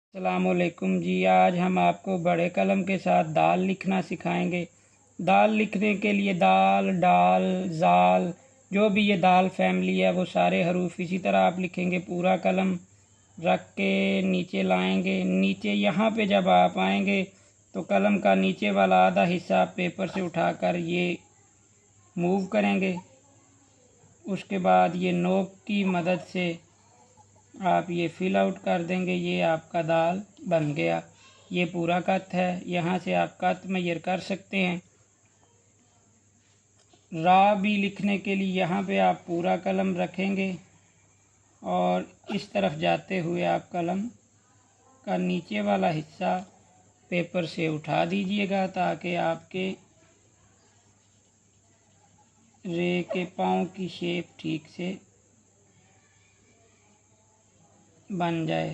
अस्सलामुअलैकुम जी। आज हम आपको बड़े कलम के साथ दाल लिखना सिखाएंगे। दाल लिखने के लिए दाल, डाल, जाल, जो भी ये दाल फैमिली है वो सारे हरूफ इसी तरह आप लिखेंगे। पूरा कलम रख के नीचे लाएंगे। नीचे यहाँ पे जब आप आएंगे तो कलम का नीचे वाला आधा हिस्सा पेपर से उठाकर ये मूव करेंगे। उसके बाद ये नोक की मदद से आप ये फिल आउट कर देंगे। ये आपका दाल बन गया। ये पूरा कत है, यहाँ से आप कत मेजर कर सकते हैं। रा भी लिखने के लिए यहाँ पे आप पूरा कलम रखेंगे और इस तरफ जाते हुए आप कलम का नीचे वाला हिस्सा पेपर से उठा दीजिएगा ताकि आपके रे के पाँव की शेप ठीक से बन जाए।